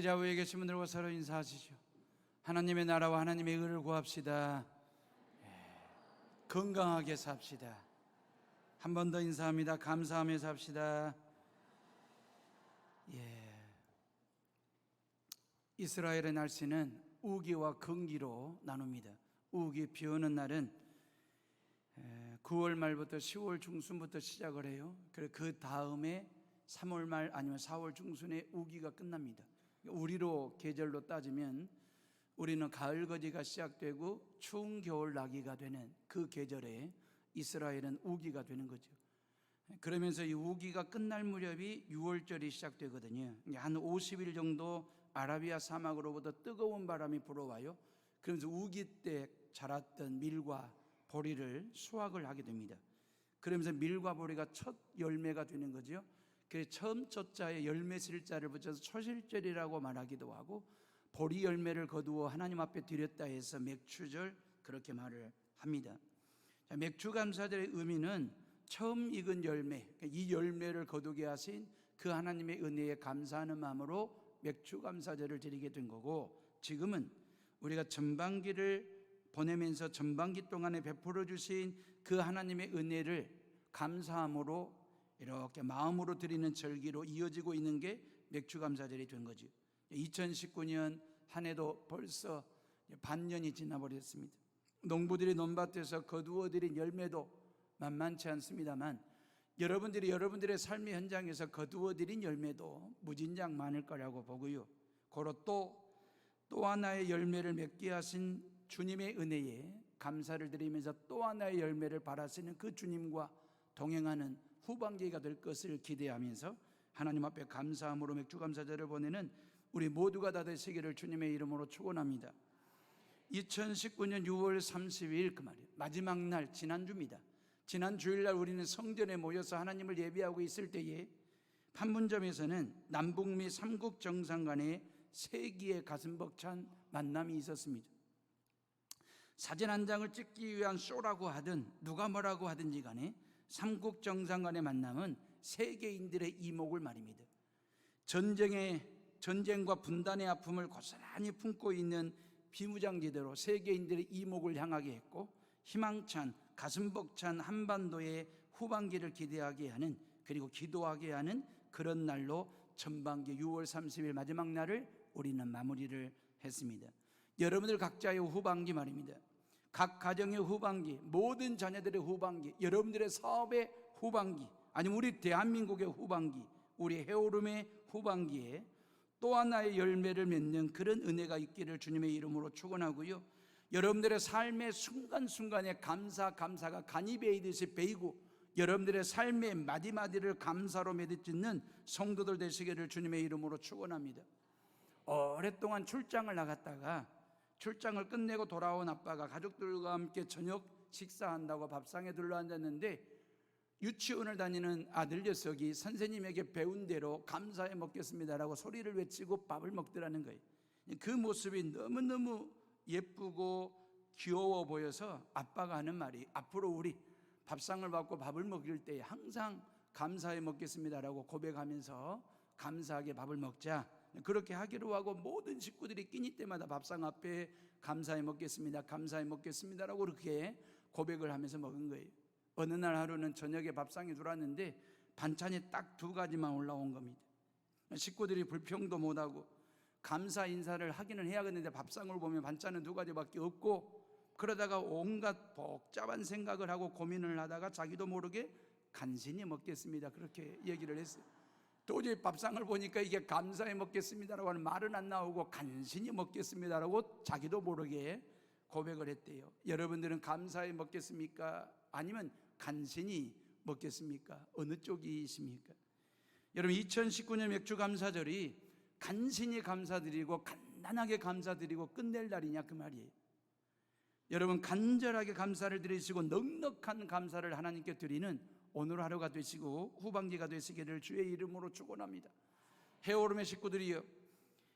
좌우에 계신 분들과 서로 인사하시죠. 하나님의 나라와 하나님의 의를 구합시다. 건강하게 삽시다. 한 번 더 인사합니다. 감사하며 삽시다. 이스라엘의 날씨는 우기와 건기로 나눕니다. 우기, 비 오는 날은 9월 말부터 10월 중순부터 시작을 해요. 그리고 그 다음에 3월 말 아니면 4월 중순에 우기가 끝납니다. 우리로 계절로 따지면 우리는 가을 거지가 시작되고 추운 겨울 나기가 되는 그 계절에 이스라엘은 우기가 되는 거죠. 그러면서 이 우기가 끝날 무렵이 6월절이 시작되거든요. 한 50일 정도 아라비아 사막으로부터 뜨거운 바람이 불어와요. 그러면서 우기 때 자랐던 밀과 보리를 수확을 하게 됩니다. 그러면서 밀과 보리가 첫 열매가 되는 거죠. 그 처음 첫자에 열매실자를 붙여서 초실절이라고 말하기도 하고, 보리 열매를 거두어 하나님 앞에 드렸다 해서 맥추절 그렇게 말을 합니다. 맥추감사절의 의미는 처음 익은 열매, 이 열매를 거두게 하신 그 하나님의 은혜에 감사하는 마음으로 맥추감사절을 드리게 된 거고, 지금은 우리가 전반기를 보내면서 전반기 동안에 베풀어 주신 그 하나님의 은혜를 감사함으로 이렇게 마음으로 드리는 절기로 이어지고 있는 게 맥추감사절이 된 거죠. 2019년 한 해도 벌써 반년이 지나버렸습니다. 농부들이 논밭에서 거두어들인 열매도 만만치 않습니다만, 여러분들의 삶의 현장에서 거두어들인 열매도 무진장 많을 거라고 보고요. 고로 또 하나의 열매를 맺게 하신 주님의 은혜에 감사를 드리면서 또 하나의 열매를 바라시는 그 주님과 동행하는 후반기가 될 것을 기대하면서 하나님 앞에 감사함으로 맥주감사절을 보내는 우리 모두가 다 되시기를 주님의 이름으로 축원합니다. 2019년 6월 30일 그 말이에요. 마지막 날, 지난주입니다. 지난 주일날 우리는 성전에 모여서 하나님을 예배하고 있을 때에 판문점에서는 남북미 삼국 정상 간의 세기의 가슴 벅찬 만남이 있었습니다. 사진 한 장을 찍기 위한 쇼라고 하든 누가 뭐라고 하든지 간에 삼국 정상 간의 만남은 세계인들의 이목을 말입니다. 전쟁과 분단의 아픔을 고스란히 품고 있는 비무장지대로 세계인들의 이목을 향하게 했고, 희망찬 가슴 벅찬 한반도의 후반기를 기대하게 하는, 그리고 기도하게 하는 그런 날로 전반기 6월 30일 마지막 날을 우리는 마무리를 했습니다. 여러분들 각자의 후반기 말입니다. 각 가정의 후반기, 모든 자녀들의 후반기, 여러분들의 사업의 후반기, 아니면 우리 대한민국의 후반기, 우리 헤어룸의 후반기에 또 하나의 열매를 맺는 그런 은혜가 있기를 주님의 이름으로 축원하고요. 여러분들의 삶의 순간순간에 감사가 간이 베이듯이 베이고, 여러분들의 삶의 마디마디를 감사로 맺어짓는 성도들 되시기를 주님의 이름으로 축원합니다. 오랫동안 출장을 나갔다가 출장을 끝내고 돌아온 아빠가 가족들과 함께 저녁 식사한다고 밥상에 둘러앉았는데, 유치원을 다니는 아들 녀석이 선생님에게 배운 대로 감사해 먹겠습니다라고 소리를 외치고 밥을 먹더라는 거예요. 그 모습이 너무너무 예쁘고 귀여워 보여서 아빠가 하는 말이, 앞으로 우리 밥상을 받고 밥을 먹일 때 항상 감사해 먹겠습니다라고 고백하면서 감사하게 밥을 먹자, 그렇게 하기로 하고, 모든 식구들이 끼니 때마다 밥상 앞에 감사해 먹겠습니다라고 그렇게 고백을 하면서 먹은 거예요. 어느 날 하루는 저녁에 밥상에 들어왔는데 반찬이 딱 2가지만 올라온 겁니다. 식구들이 불평도 못하고 감사 인사를 하기는 해야겠는데 밥상을 보면 반찬은 2가지밖에 없고, 그러다가 온갖 복잡한 생각을 하고 고민을 하다가 자기도 모르게 간신히 먹겠습니다 그렇게 얘기를 했어요. 도저히 밥상을 보니까 이게 감사해 먹겠습니다라고 하는 말은 안 나오고 간신히 먹겠습니다라고 자기도 모르게 고백을 했대요. 여러분들은 감사해 먹겠습니까? 아니면 간신히 먹겠습니까? 어느 쪽이십니까? 여러분, 2019년 맥주감사절이 간신히 감사드리고 간단하게 감사드리고 끝낼 날이냐 그 말이에요. 여러분, 간절하게 감사를 드리시고 넉넉한 감사를 하나님께 드리는 오늘 하루가 되시고 후반기가 되시기를 주의 이름으로 축원합니다. 헤어룸의 식구들이여,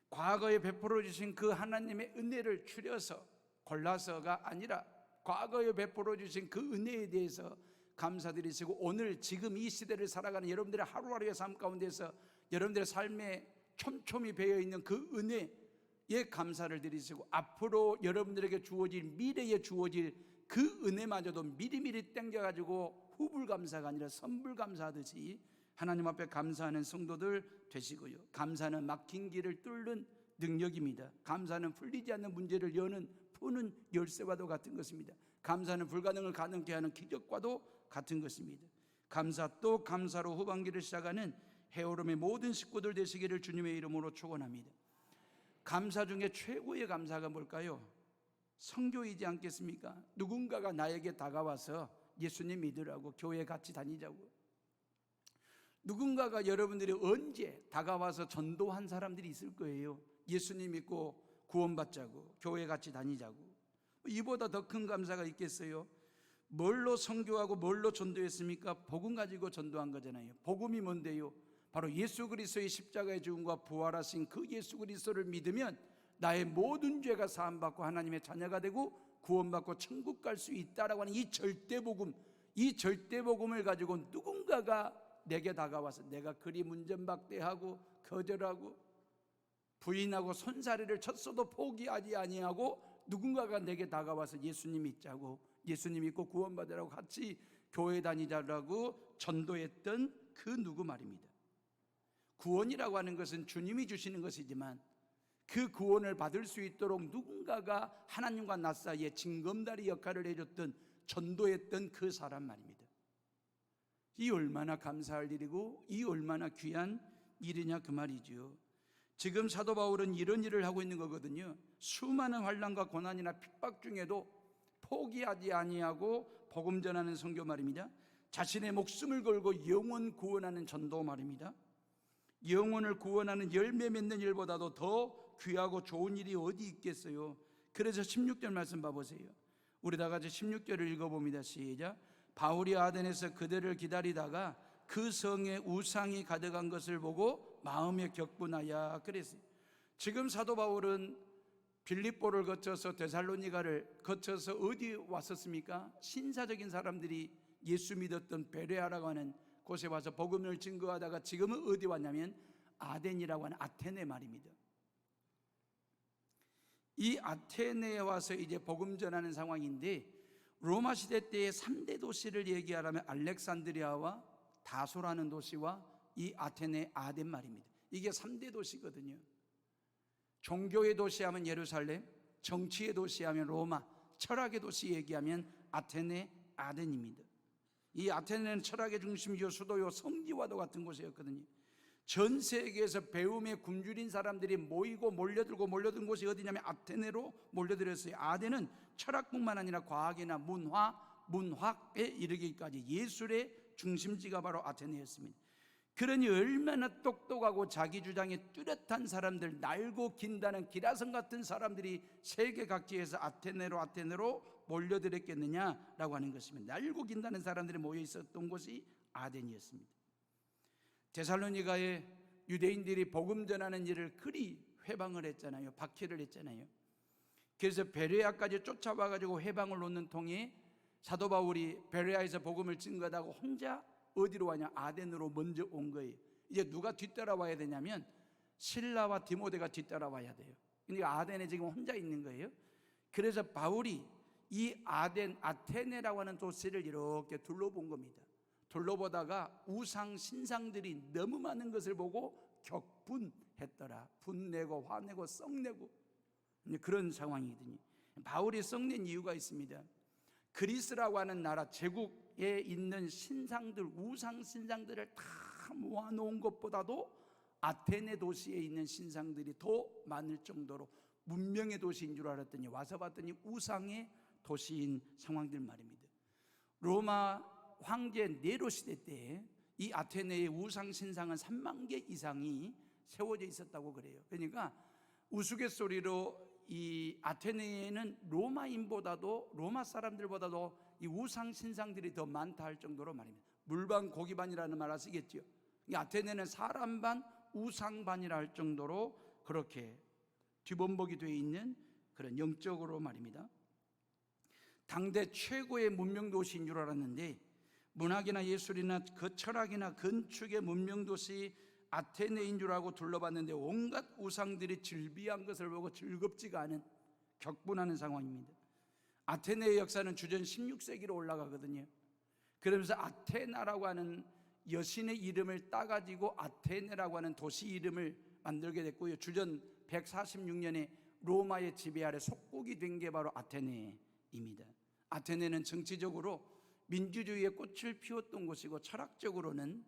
과거에 베풀어 주신 그 하나님의 은혜를 추려서 골라서가 아니라 과거에 베풀어 주신 그 은혜에 대해서 감사드리시고, 오늘 지금 이 시대를 살아가는 여러분들의 하루하루의 삶 가운데서 여러분들의 삶의 촘촘히 배어 있는 그 은혜에 감사를 드리시고, 앞으로 여러분들에게 주어질, 미래에 주어질 그 은혜마저도 미리미리 땡겨가지고 후불감사가 아니라 선불감사하듯이 하나님 앞에 감사하는 성도들 되시고요. 감사는 막힌 길을 뚫는 능력입니다. 감사는 풀리지 않는 문제를 푸는 열쇠와도 같은 것입니다. 감사는 불가능을 가능케 하는 기적과도 같은 것입니다. 감사 또 감사로 후반기를 시작하는 해오름의 모든 식구들 되시기를 주님의 이름으로 축원합니다. 감사 중에 최고의 감사가 뭘까요? 선교이지 않겠습니까? 누군가가 나에게 다가와서 예수님 믿으라고, 교회 같이 다니자고, 누군가가 여러분들이 언제 다가와서 전도한 사람들이 있을 거예요. 예수님 믿고 구원받자고, 교회 같이 다니자고. 이보다 더 큰 감사가 있겠어요? 뭘로 선교하고 뭘로 전도했습니까? 복음 가지고 전도한 거잖아요. 복음이 뭔데요? 바로 예수 그리스도의 십자가의 죽음과 부활하신 그 예수 그리스도를 믿으면 나의 모든 죄가 사함받고 하나님의 자녀가 되고 구원받고 천국 갈 수 있다라고 하는 이 절대복음, 이 절대복음을 가지고 누군가가 내게 다가와서 내가 그리 문전박대하고 거절하고 부인하고 손사래를 쳤어도 포기하지 아니하고 누군가가 내게 다가와서 예수님 믿자고, 예수님 믿고 구원받으라고, 같이 교회 다니자라고 전도했던 그 누구 말입니다. 구원이라고 하는 것은 주님이 주시는 것이지만 그 구원을 받을 수 있도록 누군가가 하나님과 나 사이에 징검다리 역할을 해줬던, 전도했던 그 사람 말입니다. 이 얼마나 감사할 일이고 이 얼마나 귀한 일이냐 그 말이죠. 지금 사도 바울은 이런 일을 하고 있는 거거든요. 수많은 환난과 고난이나 핍박 중에도 포기하지 아니하고 복음 전하는 선교 말입니다. 자신의 목숨을 걸고 영혼 구원하는 전도 말입니다. 영혼을 구원하는 열매 맺는 일보다도 더 귀하고 좋은 일이 어디 있겠어요? 그래서 16절 말씀 봐보세요. 우리 다 같이 16절을 읽어봅니다. 시작. 바울이 아덴에서 그들을 기다리다가 그 성에 우상이 가득한 것을 보고 마음에 격분하여 그랬어요. 지금 사도 바울은 빌립보를 거쳐서 데살로니가를 거쳐서 어디 왔었습니까? 신사적인 사람들이 예수 믿었던 베레아라고 하는 곳에 와서 복음을 증거하다가 지금은 어디 왔냐면 아덴이라고 하는 아테네 말입니다. 이 아테네에 와서 이제 복음 전하는 상황인데, 로마 시대 때의 3대 도시를 얘기하라면 알렉산드리아와 다소라는 도시와 이 아테네 아덴 말입니다. 이게 3대 도시거든요. 종교의 도시하면 예루살렘, 정치의 도시하면 로마, 철학의 도시 얘기하면 아테네 아덴입니다. 이 아테네는 철학의 중심이요 수도요 성지와도 같은 곳이었거든요. 전 세계에서 배움에 굶주린 사람들이 모이고 몰려든 곳이 어디냐면 아테네로 몰려들었어요. 아덴은 철학뿐만 아니라 과학이나 문학에 이르기까지 예술의 중심지가 바로 아테네였습니다. 그러니 얼마나 똑똑하고 자기 주장에 뚜렷한 사람들, 날고 긴다는 기라성 같은 사람들이 세계 각지에서 아테네로 몰려들었겠느냐라고 하는 것입니다. 날고 긴다는 사람들이 모여 있었던 곳이 아덴이었습니다. 데살로니가에 유대인들이 복음 전하는 일을 그리 회방을 했잖아요. 박해를 했잖아요. 그래서 베레아까지 쫓아와가지고 회방을 놓는 통에 사도 바울이 베레아에서 복음을 증거하다가 혼자 어디로 와냐? 아덴으로 먼저 온 거예요. 이제 누가 뒤따라와야 되냐면 실라와 디모데가 뒤따라와야 돼요. 그러니까 아덴에 지금 혼자 있는 거예요. 그래서 바울이 이 아테네라고 하는 도시를 이렇게 둘러본 겁니다. 둘러보다가 우상 신상들이 너무 많은 것을 보고 격분했더라. 분내고 화내고 썩내고 그런 상황이거든요. 바울이 썩낸 이유가 있습니다. 그리스라고 하는 나라 제국에 있는 신상들, 우상 신상들을 다 모아놓은 것보다도 아테네 도시에 있는 신상들이 더 많을 정도로 문명의 도시인 줄 알았더니 와서 봤더니 우상의 도시인 상황들 말입니다. 로마 황제 네로 시대 때 이 아테네의 우상 신상은 3만 개 이상이 세워져 있었다고 그래요. 그러니까 우스갯소리로 이 아테네에는 로마 사람들보다도 이 우상 신상들이 더 많다 할 정도로 말입니다. 물반 고기반이라는 말 아시겠죠? 아테네는 사람 반 우상 반이라 할 정도로 그렇게 뒤범벅이 되어 있는 그런 영적으로 말입니다. 당대 최고의 문명도시인 줄 알았는데 문학이나 예술이나 그 철학이나 건축의 문명도시 아테네인 줄 알고 둘러봤는데 온갖 우상들이 즐비한 것을 보고 즐겁지가 않은, 격분하는 상황입니다. 아테네의 역사는 주전 16세기로 올라가거든요. 그러면서 아테나라고 하는 여신의 이름을 따가지고 아테네라고 하는 도시 이름을 만들게 됐고요. 주전 146년에 로마의 지배 아래 속국이 된 게 바로 아테네입니다. 아테네는 정치적으로 민주주의의 꽃을 피웠던 곳이고, 철학적으로는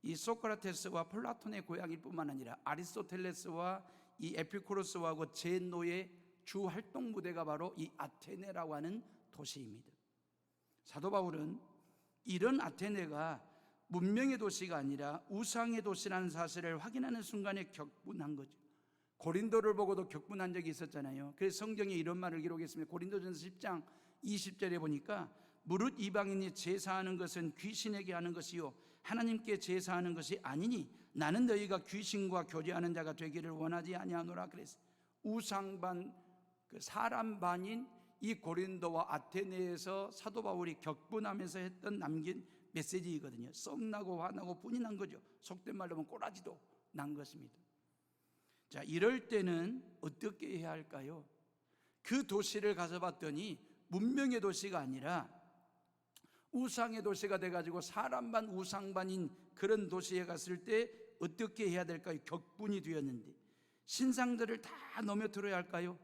이 소크라테스와 플라톤의 고향일 뿐만 아니라 아리스토텔레스와 이 에피쿠로스하고 제노의 주 활동 무대가 바로 이 아테네라고 하는 도시입니다. 사도 바울은 이런 아테네가 문명의 도시가 아니라 우상의 도시라는 사실을 확인하는 순간에 격분한 거죠. 고린도를 보고도 격분한 적이 있었잖아요. 그래서 성경에 이런 말을 기록했습니다. 고린도전서 10장 20절에 보니까 무릇 이방인이 제사하는 것은 귀신에게 하는 것이요 하나님께 제사하는 것이 아니니 나는 너희가 귀신과 교제하는 자가 되기를 원하지 아니하노라 그랬어요. 우상반, 사람 반인 이 고린도와 아테네에서 사도 바울이 격분하면서 남긴 메시지이거든요. 썩나고 화나고 분이 난 거죠. 속된 말로 하면 꼬라지도 난 것입니다. 자, 이럴 때는 어떻게 해야 할까요? 그 도시를 가서 봤더니 문명의 도시가 아니라 우상의 도시가 돼가지고 사람 반 우상 반인 그런 도시에 갔을 때 어떻게 해야 될까요? 격분이 되었는데 신상들을 다 넘어뜨려야 할까요?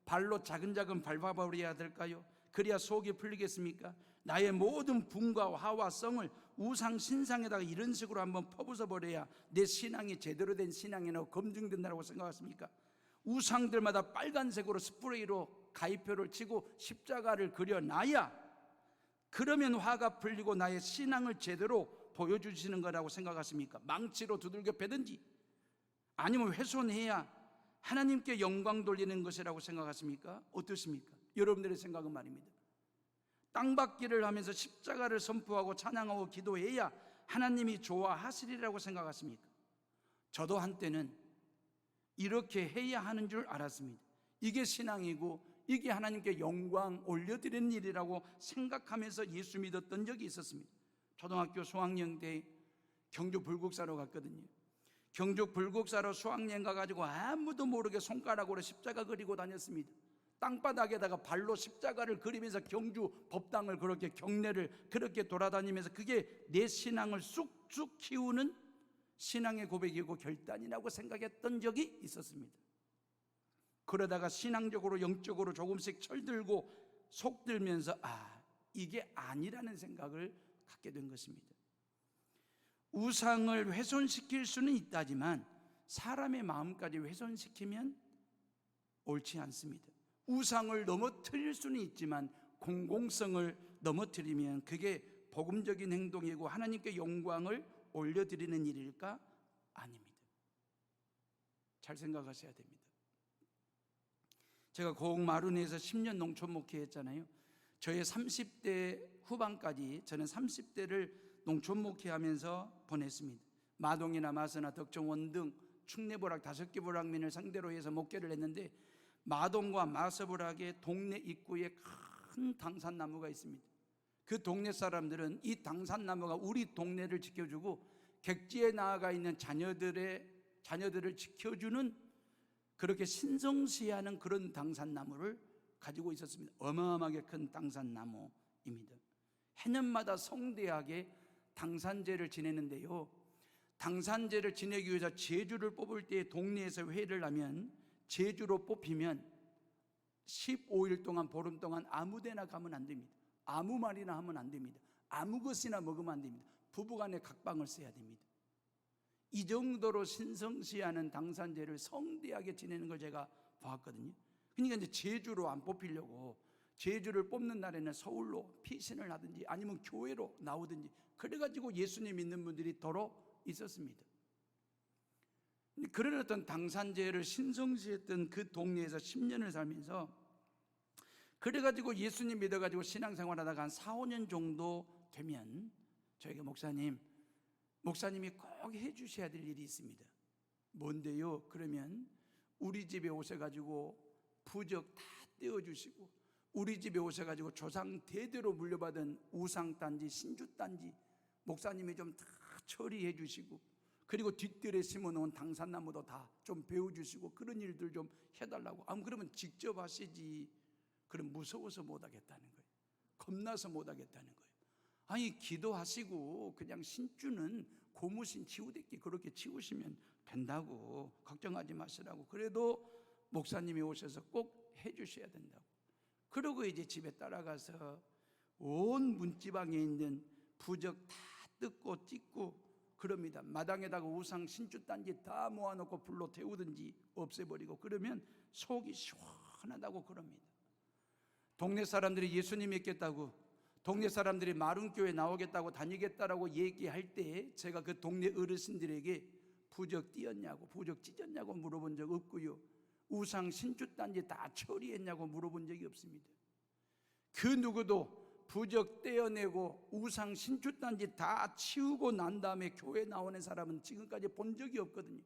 발로 자근자근 밟아버려야 될까요? 그래야 속이 풀리겠습니까? 나의 모든 분과 화와 성을 우상 신상에다가 이런 식으로 한번 퍼부숴 버려야 내 신앙이 제대로 된 신앙이라고 검증된다고 생각하십니까? 우상들마다 빨간색으로 스프레이로 가위표를 치고 십자가를 그려놔야 그러면 화가 풀리고 나의 신앙을 제대로 보여주시는 거라고 생각하십니까? 망치로 두들겨 패든지 아니면 훼손해야 하나님께 영광 돌리는 것이라고 생각하십니까? 어떻습니까? 여러분들의 생각은 말입니다. 땅받기를 하면서 십자가를 선포하고 찬양하고 기도해야 하나님이 좋아하시리라고 생각하십니까? 저도 한때는 이렇게 해야 하는 줄 알았습니다. 이게 신앙이고 이게 하나님께 영광 올려드리는 일이라고 생각하면서 예수 믿었던 적이 있었습니다. 초등학교 수학여행 때 경주 불국사로 갔거든요. 경주 불국사로 수학여행 가가지고 아무도 모르게 손가락으로 십자가 그리고 다녔습니다. 땅바닥에다가 발로 십자가를 그리면서 경주 법당을 그렇게 경례를 그렇게 돌아다니면서 그게 내 신앙을 쑥쑥 키우는 신앙의 고백이고 결단이라고 생각했던 적이 있었습니다. 그러다가 신앙적으로 영적으로 조금씩 철들고 속들면서 이게 아니라는 생각을 갖게 된 것입니다. 우상을 훼손시킬 수는 있다지만 사람의 마음까지 훼손시키면 옳지 않습니다. 우상을 넘어뜨릴 수는 있지만 공공성을 넘어뜨리면 그게 복음적인 행동이고 하나님께 영광을 올려드리는 일일까? 아닙니다. 잘 생각하셔야 됩니다. 제가 고흥 마루니에서 10년 농촌 목회했잖아요. 저의 30대 후반까지 저는 30대를 농촌 목회하면서 보냈습니다. 마동이나 마서나 덕정원 등 충내부락 5개 부락민을 상대로 해서 목회를 했는데 마동과 마서부락의 동네 입구에 큰 당산나무가 있습니다. 그 동네 사람들은 이 당산나무가 우리 동네를 지켜주고 객지에 나아가 있는 자녀들을 지켜주는 그렇게 신성시하는 그런 당산나무를 가지고 있었습니다. 어마어마하게 큰 당산나무입니다. 해년마다 성대하게 당산제를 지내는데요, 당산제를 지내기 위해서 제주를 뽑을 때 동네에서 회의를 하면 제주로 뽑히면 15일 동안 보름 동안 아무데나 가면 안 됩니다. 아무 말이나 하면 안 됩니다. 아무 것이나 먹으면 안 됩니다. 부부간에 각방을 써야 됩니다. 이 정도로 신성시하는 당산제를 성대하게 지내는 걸 제가 봤거든요. 그러니까 이제 제주로 안 뽑히려고 제주를 뽑는 날에는 서울로 피신을 하든지 아니면 교회로 나오든지 그래가지고 예수님 믿는 분들이 더러 있었습니다. 그런 어떤 당산제를 신성시했던 그 동네에서 10년을 살면서 그래가지고 예수님 믿어가지고 신앙생활하다가 한 4, 5년 정도 되면 저에게 목사님이 꼭 해주셔야 될 일이 있습니다. 뭔데요? 그러면 우리 집에 오셔가지고 부적 다 떼어주시고 우리 집에 오셔가지고 조상 대대로 물려받은 우상단지 신주단지 목사님이 좀 다 처리해 주시고 그리고 뒷뜰에 심어놓은 당산나무도 다 좀 베어주시고 그런 일들 좀 해달라고. 그러면 직접 하시지. 그럼 무서워서 못하겠다는 거예요. 겁나서 못하겠다는 거예요. 아니, 기도하시고 그냥 신주는 고무신 치우듯이 그렇게 치우시면 된다고, 걱정하지 마시라고. 그래도 목사님이 오셔서 꼭 해주셔야 된다고. 그러고 이제 집에 따라가서 온 문지방에 있는 부적 다 뜯고 찢고 그럽니다. 마당에다가 우상 신주단지 다 모아놓고 불로 태우든지 없애버리고, 그러면 속이 시원하다고 그럽니다. 동네 사람들이 예수님 믿겠다고, 동네 사람들이 마룬교회 나오겠다고 다니겠다라고 얘기할 때 제가 그 동네 어르신들에게 부적 띄었냐고, 부적 찢었냐고 물어본 적 없고요, 우상 신주단지 다 처리했냐고 물어본 적이 없습니다. 그 누구도 부적 떼어내고 우상 신주단지 다 치우고 난 다음에 교회 나오는 사람은 지금까지 본 적이 없거든요.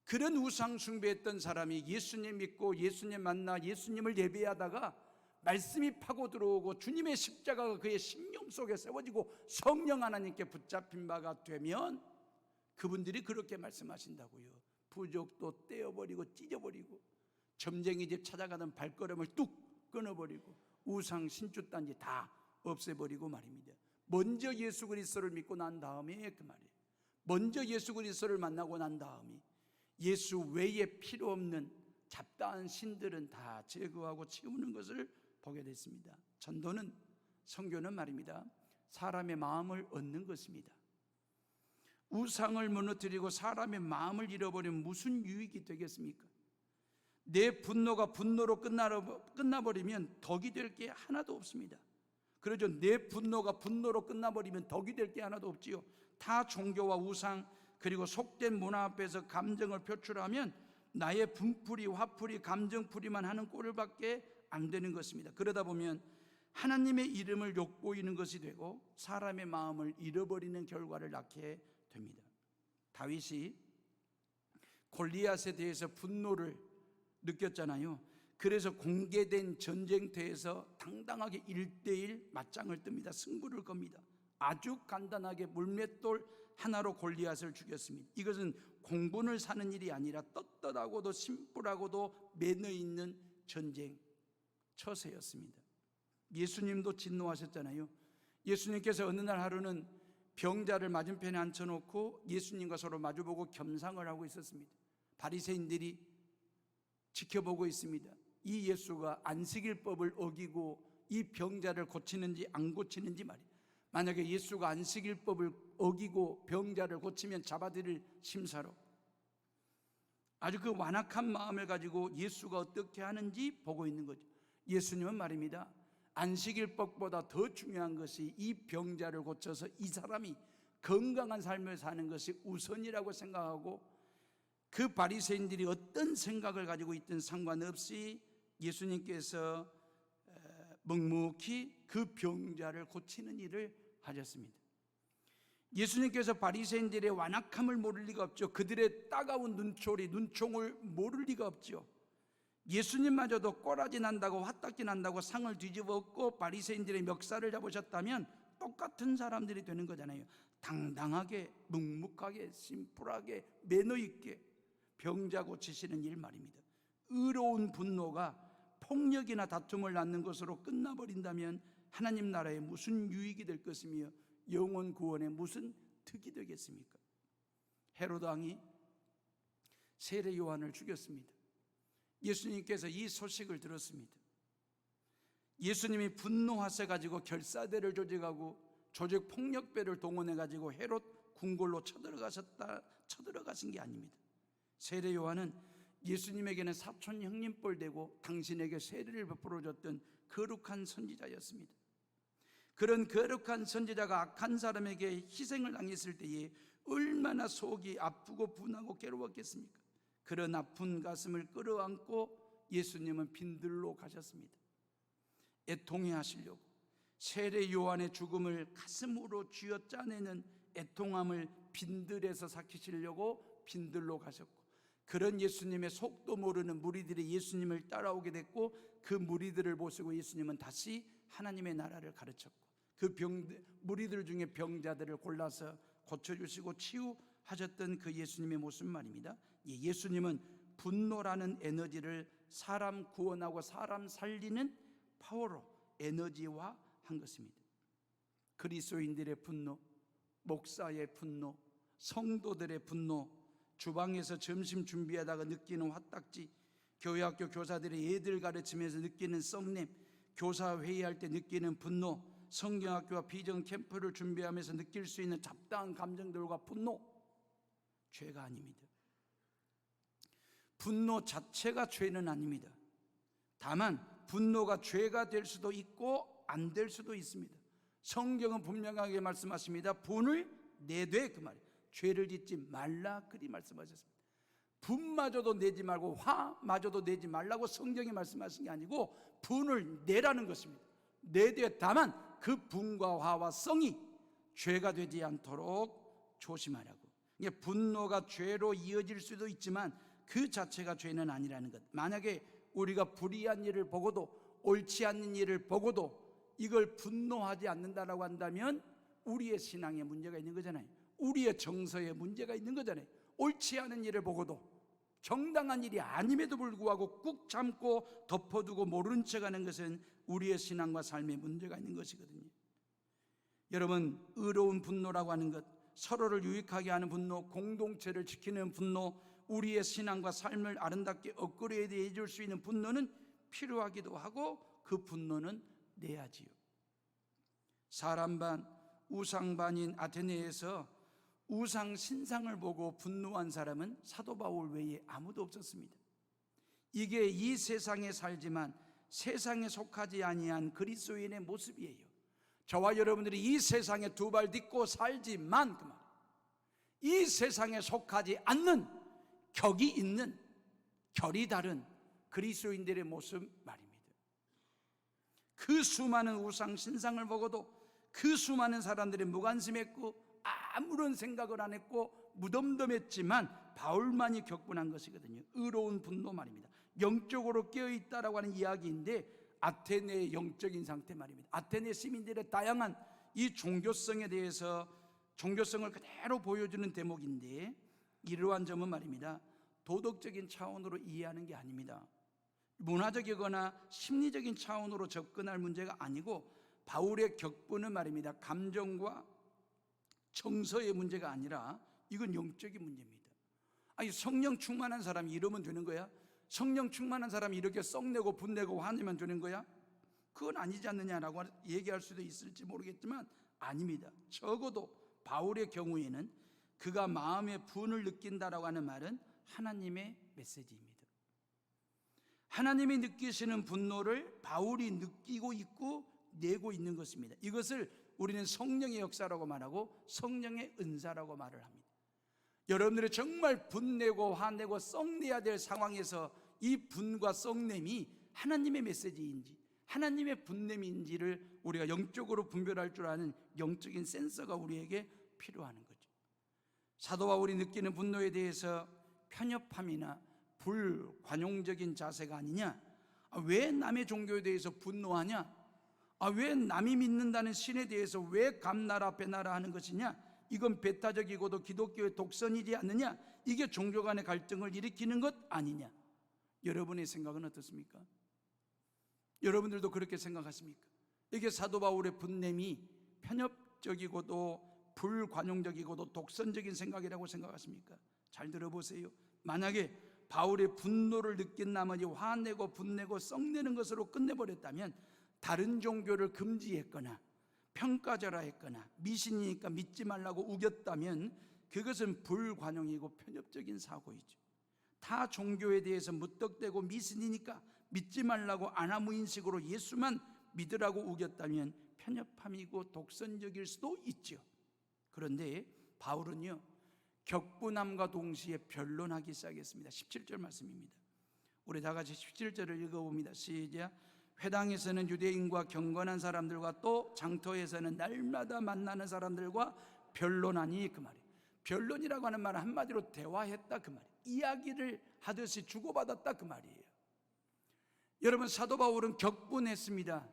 그런 우상 숭배했던 사람이 예수님 믿고 예수님 만나 예수님을 예배하다가 말씀이 파고 들어오고 주님의 십자가가 그의 심령 속에 세워지고 성령 하나님께 붙잡힌 바가 되면 그분들이 그렇게 말씀하신다고요. 부적도 떼어버리고 찢어버리고 점쟁이 집 찾아가던 발걸음을 뚝 끊어버리고 우상 신주단지 다 없애버리고 말입니다. 먼저 예수 그리스도를 믿고 난 다음에 그 말이에요. 먼저 예수 그리스도를 만나고 난 다음에 예수 외에 필요 없는 잡다한 신들은 다 제거하고 치우는 것을 보게 됐습니다. 전도는, 선교는 말입니다, 사람의 마음을 얻는 것입니다. 우상을 무너뜨리고 사람의 마음을 잃어버리면 무슨 유익이 되겠습니까? 내 분노가 분노로 끝나버리면 덕이 될 게 하나도 없습니다. 그러죠. 내 분노가 분노로 끝나버리면 덕이 될 게 하나도 없지요. 타 종교와 우상 그리고 속된 문화 앞에서 감정을 표출하면 나의 분풀이, 화풀이, 감정풀이만 하는 꼴밖에 안 되는 것입니다. 그러다 보면 하나님의 이름을 욕보이는 것이 되고 사람의 마음을 잃어버리는 결과를 낳게 됩니다. 다윗이 골리앗에 대해서 분노를 느꼈잖아요. 그래서 공개된 전쟁터에서 당당하게 1대1 맞짱을 뜹니다. 승부를 겁니다. 아주 간단하게 물맷돌 하나로 골리앗을 죽였습니다. 이것은 공분을 사는 일이 아니라 떳떳하고도 심플하고도 매너 있는 전쟁 처세였습니다. 예수님도 진노하셨잖아요. 예수님께서 어느 날 하루는 병자를 맞은편에 앉혀놓고 예수님과 서로 마주보고 겸상을 하고 있었습니다. 바리새인들이 지켜보고 있습니다. 이 예수가 안식일법을 어기고 이 병자를 고치는지 안 고치는지 말이에요. 만약에 예수가 안식일법을 어기고 병자를 고치면 잡아들일 심사로 아주 그 완악한 마음을 가지고 예수가 어떻게 하는지 보고 있는 거죠. 예수님은 말입니다, 안식일법보다 더 중요한 것이 이 병자를 고쳐서 이 사람이 건강한 삶을 사는 것이 우선이라고 생각하고, 그 바리새인들이 어떤 생각을 가지고 있든 상관없이 예수님께서 묵묵히 그 병자를 고치는 일을 하셨습니다. 예수님께서 바리새인들의 완악함을 모를 리가 없죠. 그들의 따가운 눈총을 모를 리가 없죠. 예수님마저도 꼬라지 난다고 화딱지 난다고 상을 뒤집어 엎고 바리새인들의 멱살을 잡으셨다면 똑같은 사람들이 되는 거잖아요. 당당하게, 묵묵하게, 심플하게, 매너 있게 병자 고치시는 일 말입니다. 의로운 분노가 폭력이나 다툼을 낳는 것으로 끝나버린다면 하나님 나라에 무슨 유익이 될 것이며 영혼 구원에 무슨 득이 되겠습니까? 헤로드 왕이 세례 요한을 죽였습니다. 예수님께서 이 소식을 들었습니다. 예수님이 분노하셔 가지고 결사대를 조직하고 조직 폭력배를 동원해 가지고 헤롯 궁궐로 쳐들어가신 게 아닙니다. 세례 요한은 예수님에게는 사촌 형님뻘 되고 당신에게 세례를 베풀어 줬던 거룩한 선지자였습니다. 그런 거룩한 선지자가 악한 사람에게 희생을 당했을 때에 얼마나 속이 아프고 분하고 괴로웠겠습니까? 그런 아픈 가슴을 끌어안고 예수님은 빈들로 가셨습니다. 애통해 하시려고 세례 요한의 죽음을 가슴으로 쥐어 짜내는 애통함을 빈들에서 삭히시려고 빈들로 가셨고, 그런 예수님의 속도 모르는 무리들이 예수님을 따라오게 됐고, 그 무리들을 보시고 예수님은 다시 하나님의 나라를 가르쳤고, 그 무리들 중에 병자들을 골라서 고쳐주시고 치유하셨습니다. 하셨던 그 예수님의 모습 말입니다. 예수님은 분노라는 에너지를 사람 구원하고 사람 살리는 파워로 에너지화한 것입니다. 그리스도인들의 분노, 목사의 분노, 성도들의 분노, 주방에서 점심 준비하다가 느끼는 화딱지, 교회학교 교사들의 애들 가르치면서 느끼는 썩냄, 교사 회의할 때 느끼는 분노, 성경학교와 비전 캠프를 준비하면서 느낄 수 있는 잡다한 감정들과 분노, 죄가 아닙니다. 분노 자체가 죄는 아닙니다. 다만 분노가 죄가 될 수도 있고 안 될 수도 있습니다. 성경은 분명하게 말씀하십니다. 분을 내되, 그 말이에요. 죄를 짓지 말라, 그리 말씀하셨습니다. 분마저도 내지 말고 화마저도 내지 말라고 성경이 말씀하신 게 아니고 분을 내라는 것입니다. 내되 다만 그 분과 화와 성이 죄가 되지 않도록 조심하라고. 분노가 죄로 이어질 수도 있지만 그 자체가 죄는 아니라는 것. 만약에 우리가 불의한 일을 보고도, 옳지 않는 일을 보고도 이걸 분노하지 않는다라고 한다면 우리의 신앙에 문제가 있는 거잖아요. 우리의 정서에 문제가 있는 거잖아요. 옳지 않은 일을 보고도, 정당한 일이 아님에도 불구하고 꾹 참고 덮어두고 모른 척하는 것은 우리의 신앙과 삶에 문제가 있는 것이거든요. 여러분, 의로운 분노라고 하는 것, 서로를 유익하게 하는 분노, 공동체를 지키는 분노, 우리의 신앙과 삶을 아름답게 업그레이드 해줄 수 있는 분노는 필요하기도 하고 그 분노는 내야지요. 사람 반 우상 반인 아테네에서 우상 신상을 보고 분노한 사람은 사도 바울 외에 아무도 없었습니다. 이게 이 세상에 살지만 세상에 속하지 아니한 그리스도인의 모습이에요. 저와 여러분들이 이 세상에 두 발 딛고 살지만 그 말, 이 세상에 속하지 않는 격이 있는, 결이 다른 그리스도인들의 모습 말입니다. 그 수많은 우상 신상을 보고도 그 수많은 사람들이 무관심했고 아무런 생각을 안 했고 무덤덤했지만 바울만이 격분한 것이거든요. 의로운 분노 말입니다. 영적으로 깨어있다라고 하는 이야기인데 아테네의 영적인 상태 말입니다. 아테네 시민들의 다양한 이 종교성에 대해서 종교성을 그대로 보여주는 대목인데, 이러한 점은 말입니다, 도덕적인 차원으로 이해하는 게 아닙니다. 문화적이거나 심리적인 차원으로 접근할 문제가 아니고 바울의 격분은 말입니다, 감정과 정서의 문제가 아니라 이건 영적인 문제입니다. 아니, 성령 충만한 사람이 이러면 되는 거야? 성령 충만한 사람이 이렇게 썩내고 분내고 화내면 되는 거야? 그건 아니지 않느냐라고 얘기할 수도 있을지 모르겠지만 아닙니다. 적어도 바울의 경우에는 그가 마음의 분을 느낀다라고 하는 말은 하나님의 메시지입니다. 하나님이 느끼시는 분노를 바울이 느끼고 있고 내고 있는 것입니다. 이것을 우리는 성령의 역사라고 말하고 성령의 은사라고 말을 합니다. 여러분들이 정말 분내고 화내고 썩내야 될 상황에서 이 분과 썩냄이 하나님의 메시지인지 하나님의 분냄인지를 우리가 영적으로 분별할 줄 아는 영적인 센서가 우리에게 필요한 거죠. 사도 바울이 느끼는 분노에 대해서 편협함이나 불관용적인 자세가 아니냐, 왜 남의 종교에 대해서 분노하냐, 왜 남이 믿는다는 신에 대해서 왜 감나라 배나라 하는 것이냐, 이건 배타적이고도 기독교의 독선이지 않느냐, 이게 종교 간의 갈등을 일으키는 것 아니냐. 여러분의 생각은 어떻습니까? 여러분들도 그렇게 생각하십니까? 이게 사도 바울의 분냄이 편협적이고도 불관용적이고도 독선적인 생각이라고 생각하십니까? 잘 들어보세요. 만약에 바울의 분노를 느낀 나머지 화내고 분내고 썩내는 것으로 끝내버렸다면, 다른 종교를 금지했거나 평가절하했거나 미신이니까 믿지 말라고 우겼다면 그것은 불관용이고 편협적인 사고이죠. 타 종교에 대해서 무턱대고 미신이니까 믿지 말라고 아나무인식으로 예수만 믿으라고 우겼다면 편협함이고 독선적일 수도 있죠. 그런데 바울은요, 격분함과 동시에 변론하기 시작했습니다. 17절 말씀입니다. 우리 다 같이 17절을 읽어봅니다. 시작. 회당에서는 유대인과 경건한 사람들과 또 장터에서는 날마다 만나는 사람들과 변론하니, 그 말이에요. 변론이라고 하는 말은 한마디로 대화했다 그 말이에요. 이야기를 하듯이 주고받았다 그 말이에요. 여러분, 사도 바울은 격분했습니다.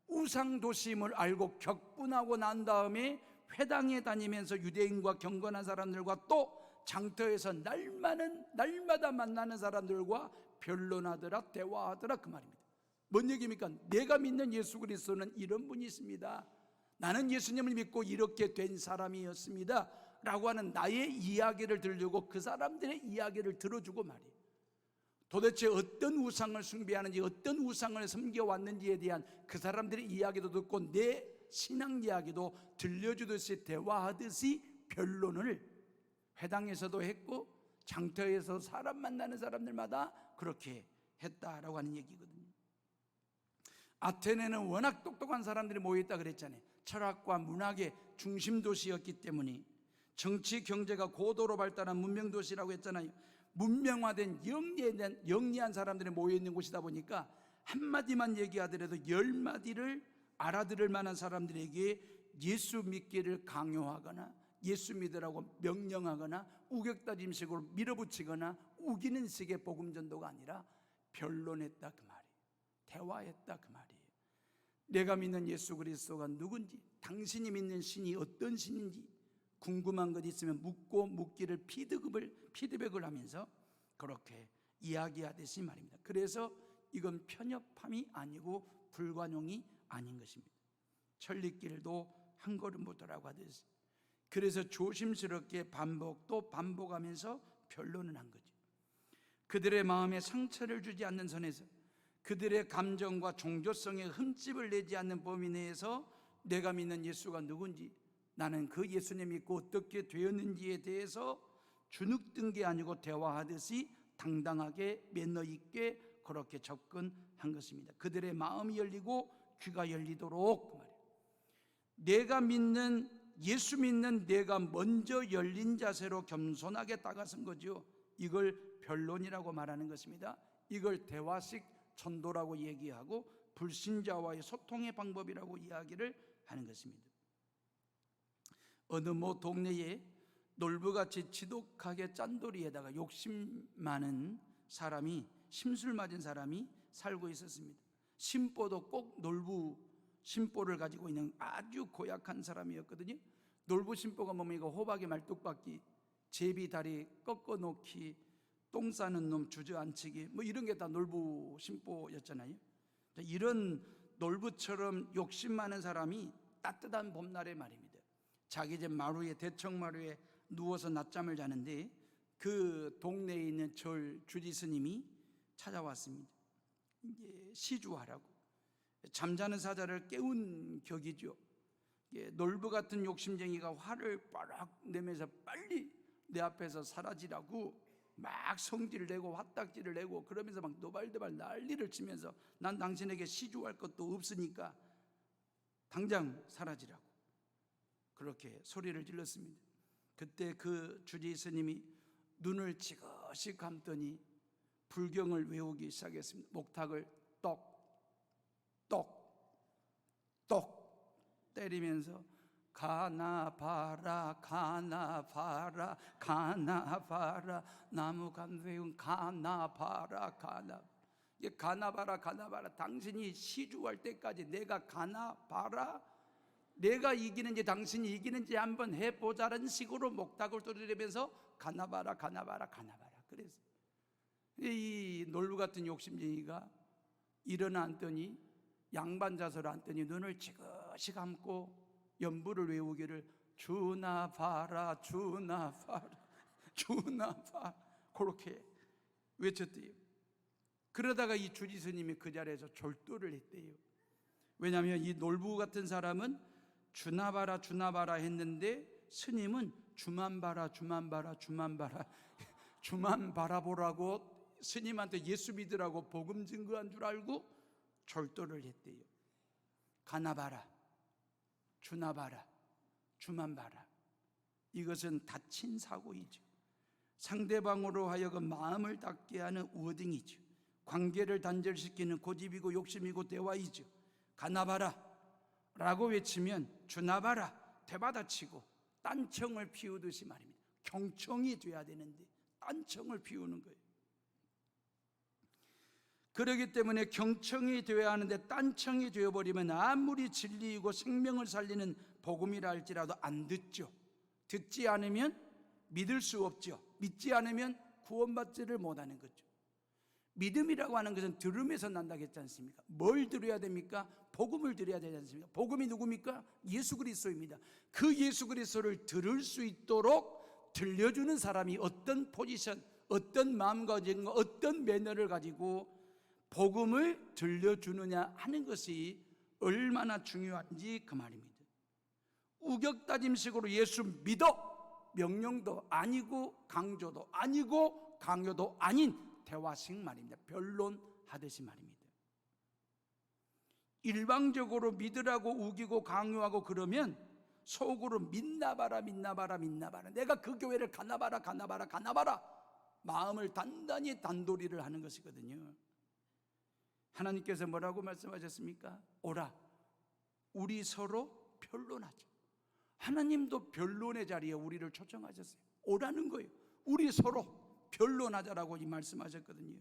우상도심을 알고 격분하고 난 다음에 회당에 다니면서 유대인과 경건한 사람들과 또 장터에서 날마다 만나는 사람들과 변론하더라, 대화하더라, 그 말입니다. 뭔 얘기입니까? 내가 믿는 예수 그리스도는 이런 분이 있습니다, 나는 예수님을 믿고 이렇게 된 사람이었습니다 라고 하는 나의 이야기를 들려고 그 사람들의 이야기를 들어주고 말이에요. 도대체 어떤 우상을 숭배하는지, 어떤 우상을 섬겨왔는지에 대한 그 사람들의 이야기도 듣고 내 신앙 이야기도 들려주듯이 대화하듯이 변론을 회당에서도 했고 장터에서 사람 만나는 사람들마다 그렇게 했다라고 하는 얘기거든요. 아테네는 워낙 똑똑한 사람들이 모여있다 그랬잖아요. 철학과 문학의 중심 도시였기 때문에 정치 경제가 고도로 발달한 문명 도시라고 했잖아요. 문명화된 영리한 사람들이 모여있는 곳이다 보니까 한마디만 얘기하더라도 10마디를 알아들을 만한 사람들에게 예수 믿기를 강요하거나 예수 믿으라고 명령하거나 우격다짐식으로 밀어붙이거나 우기는 식의 복음전도가 아니라 변론했다 그 말이에요. 대화했다 그 말이에요. 내가 믿는 예수 그리스도가 누군지, 당신이 믿는 신이 어떤 신인지 궁금한 것 있으면 묻고 묻기를 피드백을 하면서 그렇게 이야기하듯이 말입니다. 그래서 이건 편협함이 아니고 불관용이 아닌 것입니다. 천리길도 한 걸음 보더라고 하듯이. 그래서 조심스럽게 또 반복하면서 변론을 한 거죠. 그들의 마음에 상처를 주지 않는 선에서, 그들의 감정과 종교성에 흠집을 내지 않는 범위 내에서 내가 믿는 예수가 누군지, 나는 그 예수님 믿고 어떻게 되었는지에 대해서 주눅든 게 아니고 대화하듯이 당당하게 매너 있게 그렇게 접근한 것입니다. 그들의 마음이 열리고 귀가 열리도록 그 말이에요. 내가 믿는 예수 믿는 내가 먼저 열린 자세로 겸손하게 다가선 거죠. 이걸 변론이라고 말하는 것입니다. 이걸 대화식 전도라고 얘기하고 불신자와의 소통의 방법이라고 이야기를 하는 것입니다. 어느 동네에 놀부같이 지독하게 짠돌이에다가 욕심 많은 사람이, 심술 맞은 사람이 살고 있었습니다. 심보도 꼭 놀부 심보를 가지고 있는 아주 고약한 사람이었거든요. 놀부 심보가 뭡니까? 호박이 말뚝박기, 제비 다리 꺾어놓기, 똥 싸는 놈 주저앉히기, 이런 게 다 놀부 심보였잖아요. 이런 놀부처럼 욕심 많은 사람이 따뜻한 봄날의 말입니다, 자기 집 마루에, 대청마루에 누워서 낮잠을 자는데 그 동네에 있는 주지 스님이 찾아왔습니다. 이제 시주하라고. 잠자는 사자를 깨운 격이죠. 놀부 같은 욕심쟁이가 화를 빠락 내면서 빨리 내 앞에서 사라지라고 막 성질을 내고 화딱지를 내고 그러면서 막 노발대발 난리를 치면서 난 당신에게 시주할 것도 없으니까 당장 사라지라고 그렇게 소리를 질렀습니다. 그때 그 주지 스님이 눈을 지그시 감더니 불경을 외우기 시작했습니다. 목탁을 똑똑똑 때리면서 가나봐라 가나봐라 가나봐라, 나무 감회운 가나봐라 가나봐라, 당신이 시주할 때까지 내가 가나봐라, 내가 이기는지 당신이 이기는지 한번 해보자는 식으로 목탁을 두드리면서 가나봐라. 그래서 이 놀부 같은 욕심쟁이가 일어나 앉더니 양반자세로 앉더니 눈을 지그시 감고 연부를 외우기를 주나봐라 그렇게 외쳤대요. 그러다가 이 주지 스님이 그 자리에서 졸도를 했대요. 왜냐하면 이 놀부 같은 사람은 주나봐라 했는데 스님은 주만 바라보라고 스님한테 예수 믿으라고 복음 증거한 줄 알고 졸도를 했대요. 가나봐라, 주나봐라, 주만 봐라. 이것은 닫힌 사고이죠. 상대방으로 하여금 마음을 닫게 하는 워딩이죠. 관계를 단절시키는 고집이고 욕심이고 대화이죠. 가나봐라 라고 외치면 주나봐라 대받아치고 딴청을 피우듯이 말입니다. 경청이 돼야 되는데 딴청을 피우는 거예요. 그렇기 때문에 경청이 되어야 하는데 딴청이 되어버리면 아무리 진리이고 생명을 살리는 복음이라 할지라도 안 듣죠. 듣지 않으면 믿을 수 없죠. 믿지 않으면 구원받지를 못하는 거죠. 믿음이라고 하는 것은 들음에서 난다고 했지 않습니까? 뭘 들어야 됩니까? 복음을 들어야 되지 않습니까? 복음이 누굽니까? 예수 그리스도입니다. 그 예수 그리스도를 들을 수 있도록 들려주는 사람이 어떤 포지션, 어떤 마음가짐과 어떤 매너를 가지고 복음을 들려주느냐 하는 것이 얼마나 중요한지 그 말입니다. 우격다짐식으로 예수 믿어, 명령도 아니고 강조도 아니고 강요도 아닌 대화식 말입니다. 변론하듯이 말입니다. 일방적으로 믿으라고 우기고 강요하고 그러면 속으로 믿나봐라 믿나봐라 믿나봐라, 내가 그 교회를 가나봐라 가나봐라 가나봐라, 마음을 단단히 단도리를 하는 것이거든요. 하나님께서 뭐라고 말씀하셨습니까? 오라, 우리 서로 변론하자. 하나님도 변론의 자리에 우리를 초청하셨어요. 오라는 거예요. 우리 서로 변론하자라고 이 말씀하셨거든요.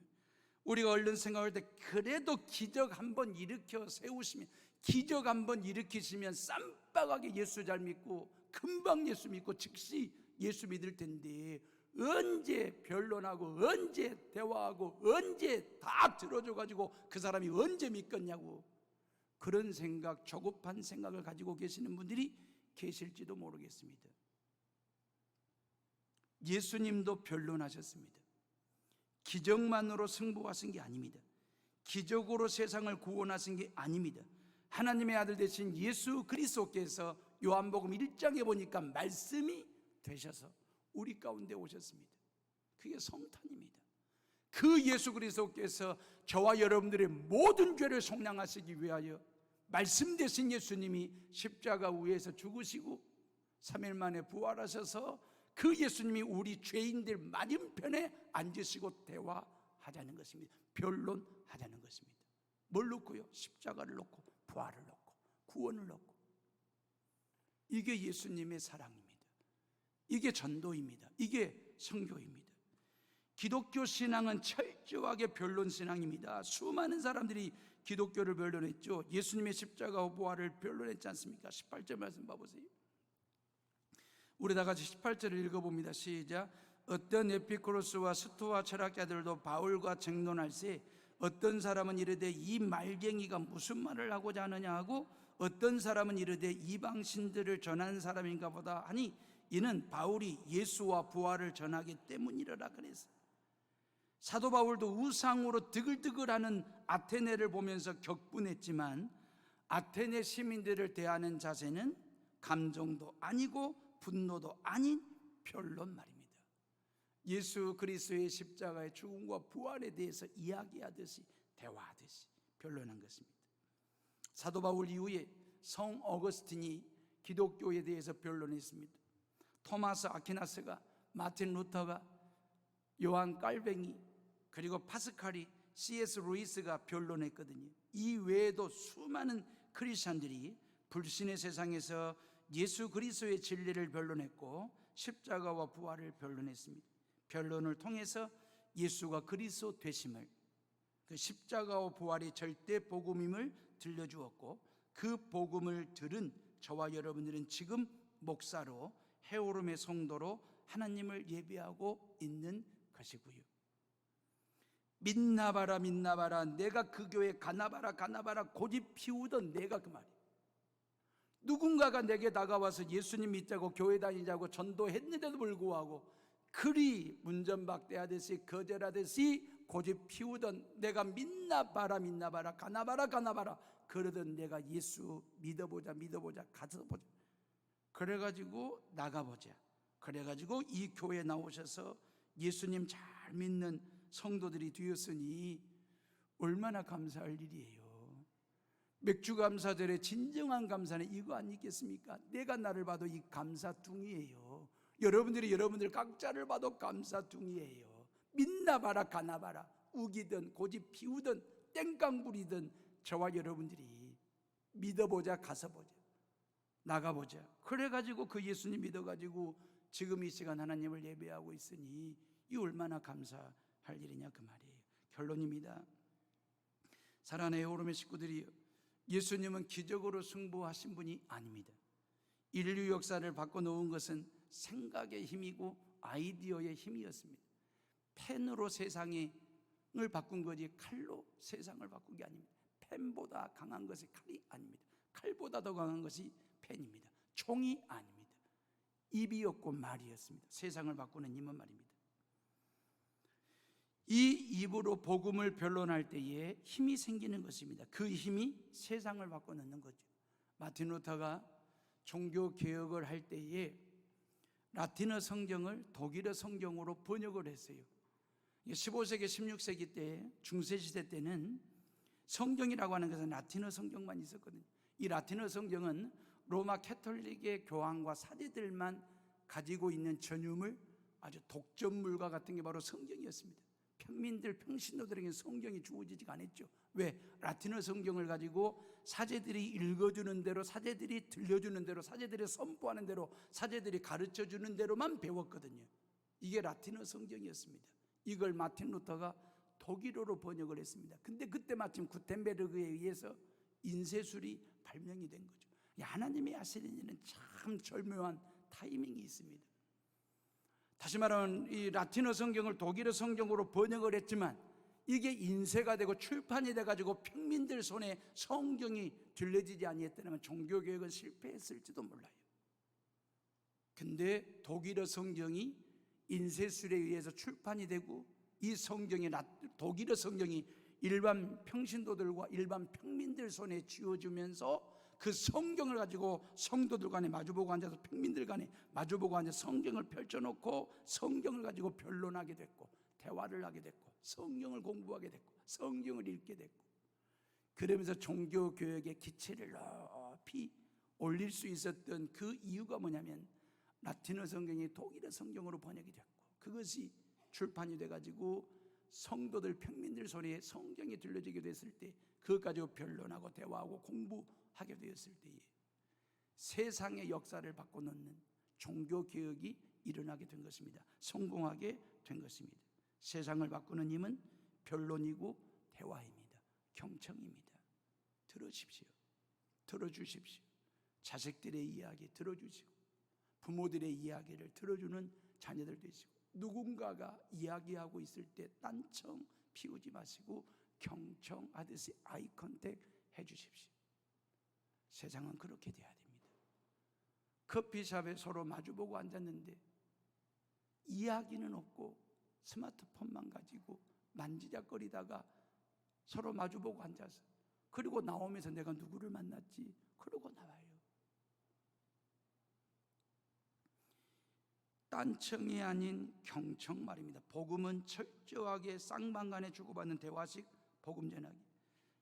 우리가 얼른 생각할 때 그래도 기적 한번 일으켜 세우시면, 기적 한번 일으키시면 쌈박하게 예수 잘 믿고 금방 예수 믿고 즉시 예수 믿을 텐데, 언제 변론하고 언제 대화하고 언제 다 들어줘가지고 그 사람이 언제 믿겠냐고, 그런 생각, 조급한 생각을 가지고 계시는 분들이 계실지도 모르겠습니다. 예수님도 변론하셨습니다. 기적만으로 승부하신 게 아닙니다. 기적으로 세상을 구원하신 게 아닙니다. 하나님의 아들 되신 예수 그리스도께서 요한복음 1장에 보니까 말씀이 되셔서 우리 가운데 오셨습니다. 그게 성탄입니다. 그 예수 그리스도께서 저와 여러분들의 모든 죄를 속량하시기 위하여 말씀 되신 예수님이 십자가 위에서 죽으시고 3일 만에 부활하셔서 그 예수님이 우리 죄인들 맞은편에 앉으시고 대화하자는 것입니다. 변론하자는 것입니다. 뭘 놓고요? 십자가를 놓고, 부활을 놓고, 구원을 놓고. 이게 예수님의 사랑입니다. 이게 전도입니다. 이게 선교입니다. 기독교 신앙은 철저하게 변론 신앙입니다. 수많은 사람들이 기독교를 변론했죠. 예수님의 십자가와 부활을 변론했지 않습니까? 18절 말씀 봐보세요. 우리 다 같이 18절을 읽어봅니다. 시작. 어떤 에피쿠로스와 스토아 철학자들도 바울과 쟁론할세 어떤 사람은 이르되 이 말쟁이가 무슨 말을 하고자 하느냐 하고, 어떤 사람은 이르되 이방 신들을 전하는 사람인가 보다 하니 이는 바울이 예수와 부활을 전하기 때문이라라 그랬어요. 사도 바울도 우상으로 드글드글하는 아테네를 보면서 격분했지만 아테네 시민들을 대하는 자세는 감정도 아니고 분노도 아닌 변론 말입니다. 예수 그리스도의 십자가의 죽음과 부활에 대해서 이야기하듯이 대화하듯이 변론한 것입니다. 사도 바울 이후에 성 어거스틴이 기독교에 대해서 변론했습니다. 토마스 아퀴나스가, 마틴 루터가, 요한 깔뱅이, 그리고 파스칼이, C.S. 루이스가 변론했거든요. 이 외에도 수많은 크리스찬들이 불신의 세상에서 예수 그리스도의 진리를 변론했고 십자가와 부활을 변론했습니다. 변론을 통해서 예수가 그리스도 되심을, 그 십자가와 부활이 절대 복음임을 들려주었고, 그 복음을 들은 저와 여러분들은 지금 목사로, 해오름의 성도로 하나님을 예배하고 있는 것이고요. 믿나봐라 믿나봐라, 내가 그 교회 가나봐라 가나봐라 고집 피우던 내가 그 말이에요. 누군가가 내게 다가와서 예수님 믿자고 교회 다니자고 전도했는데도 불구하고 그리 문전박대하듯이 거절하듯이 고집 피우던 내가 믿나봐라 믿나봐라 가나봐라 가나봐라 그러던 내가 예수 믿어보자 믿어보자 가서보자, 그래가지고 나가보자, 그래가지고 이 교회에 나오셔서 예수님 잘 믿는 성도들이 되었으니 얼마나 감사할 일이에요. 맥주 감사절의 진정한 감사는 이거 아니겠습니까? 내가 나를 봐도 이 감사둥이에요. 여러분들이 여러분들 각자를 봐도 감사둥이에요. 믿나봐라 가나봐라 우기든 고집 피우든 땡깡 부리든 저와 여러분들이 믿어보자 가서보자 나가보자, 그래가지고 그 예수님 믿어가지고 지금 이 시간 하나님을 예배하고 있으니 이 얼마나 감사할 일이냐 그 말이에요. 결론입니다. 사랑하는 해오름의 식구들이요, 예수님은 기적으로 승부하신 분이 아닙니다. 인류 역사를 바꿔놓은 것은 생각의 힘이고 아이디어의 힘이었습니다. 펜으로 세상을 바꾼 거지 칼로 세상을 바꾼 게 아닙니다. 펜보다 강한 것이 칼이 아닙니다. 칼보다 더 강한 것이 펜입니다. 총이 아닙니다. 입이었고 말이었습니다. 세상을 바꾸는 힘은 말입니다. 이 입으로 복음을 변론할 때에 힘이 생기는 것입니다. 그 힘이 세상을 바꿔놓는 거죠. 마틴 루터가 종교 개혁을 할 때에 라틴어 성경을 독일어 성경으로 번역을 했어요. 15세기, 16세기 때, 중세시대 때는 성경이라고 하는 것은 라틴어 성경만 있었거든요. 이 라틴어 성경은 로마 캐톨릭의 교황과 사제들만 가지고 있는 전유물, 아주 독점물과 같은 게 바로 성경이었습니다. 평민들, 평신도들에게 성경이 주어지지가 않았죠. 왜? 라틴어 성경을 가지고 사제들이 읽어주는 대로, 사제들이 들려주는 대로, 사제들이 선포하는 대로, 사제들이 가르쳐주는 대로만 배웠거든요. 이게 라틴어 성경이었습니다. 이걸 마틴 루터가 독일어로 번역을 했습니다. 근데 그때 마침 구텐베르그에 의해서 인쇄술이 발명이 된 거죠. 하나님이 하시는 일은 참 절묘한 타이밍이 있습니다. 다시 말하면 이 라틴어 성경을 독일어 성경으로 번역을 했지만 이게 인쇄가 되고 출판이 돼가지고 평민들 손에 성경이 들려지지 아니했다면 종교개혁은 실패했을지도 몰라요. 근데 독일어 성경이 인쇄술에 의해서 출판이 되고 이 성경이, 독일어 성경이 일반 평신도들과 일반 평민들 손에 쥐어주면서 그 성경을 가지고 성도들 간에 마주보고 앉아서, 평민들 간에 마주보고 앉아서 성경을 펼쳐놓고 성경을 가지고 변론하게 됐고, 대화를 하게 됐고, 성경을 공부하게 됐고, 성경을 읽게 됐고, 그러면서 종교교역의 기체를 높이 올릴 수 있었던 그 이유가 뭐냐면 라틴어 성경이 독일어 성경으로 번역이 됐고, 그것이 출판이 돼가지고 성도들, 평민들 손에 성경이 들려지게 됐을 때 그것 가지고 변론하고 대화하고 공부하게 되었을 때에 세상의 역사를 바꿔놓는 종교개혁이 일어나게 된 것입니다. 성공하게 된 것입니다. 세상을 바꾸는 힘은 변론이고 대화입니다. 경청입니다. 들으십시오. 들어주십시오. 자식들의 이야기 들어주시고, 부모들의 이야기를 들어주는 자녀들 되시고, 누군가가 이야기하고 있을 때 딴청 피우지 마시고 경청하듯이 아이 컨택 해주십시오. 세상은 그렇게 돼야 됩니다. 커피숍에 서로 마주보고 앉았는데 이야기는 없고 스마트폰만 가지고 만지작거리다가 서로 마주보고 앉아서, 그리고 나오면서 내가 누구를 만났지 그러고 나와요. 딴청이 아닌 경청 말입니다. 복음은 철저하게 쌍방간에 주고받는 대화식 복음 전하기,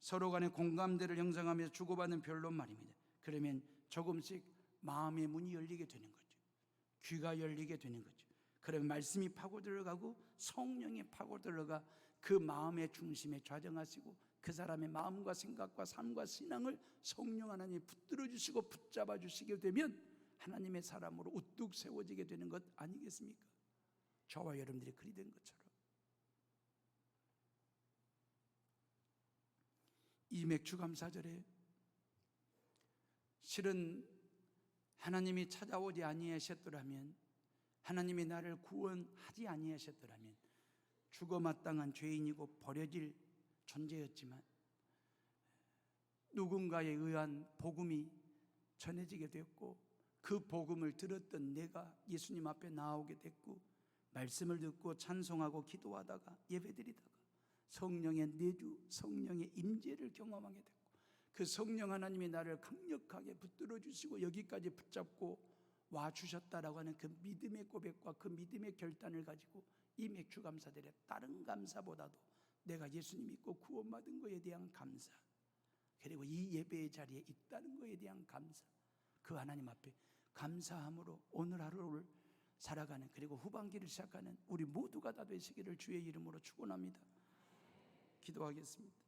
서로 간의 공감대를 형성하면서 주고받는 변론 말입니다. 그러면 조금씩 마음의 문이 열리게 되는 거죠. 귀가 열리게 되는 거죠. 그러면 말씀이 파고 들어가고 성령이 파고 들어가 그 마음의 중심에 좌정하시고 그 사람의 마음과 생각과 삶과 신앙을 성령 하나님이 붙들어 주시고 붙잡아 주시게 되면 하나님의 사람으로 우뚝 세워지게 되는 것 아니겠습니까? 저와 여러분들이 그리 된 것처럼. 이 맥주감사절에 실은 하나님이 찾아오지 아니하셨더라면, 하나님이 나를 구원하지 아니하셨더라면 죽어 마땅한 죄인이고 버려질 존재였지만 누군가에 의한 복음이 전해지게 되었고, 그 복음을 들었던 내가 예수님 앞에 나오게 됐고, 말씀을 듣고 찬송하고 기도하다가 예배드리다가 성령의 내주, 성령의 임재를 경험하게 됐고, 그 성령 하나님이 나를 강력하게 붙들어 주시고 여기까지 붙잡고 와주셨다라고 하는 그 믿음의 고백과 그 믿음의 결단을 가지고 이 맥주감사들의 다른 감사보다도 내가 예수님 믿고 구원받은 것에 대한 감사, 그리고 이 예배의 자리에 있다는 것에 대한 감사, 그 하나님 앞에 감사함으로 오늘 하루를 살아가는, 그리고 후반기를 시작하는 우리 모두가 다 되시기를 주의 이름으로 축원합니다. 기도하겠습니다.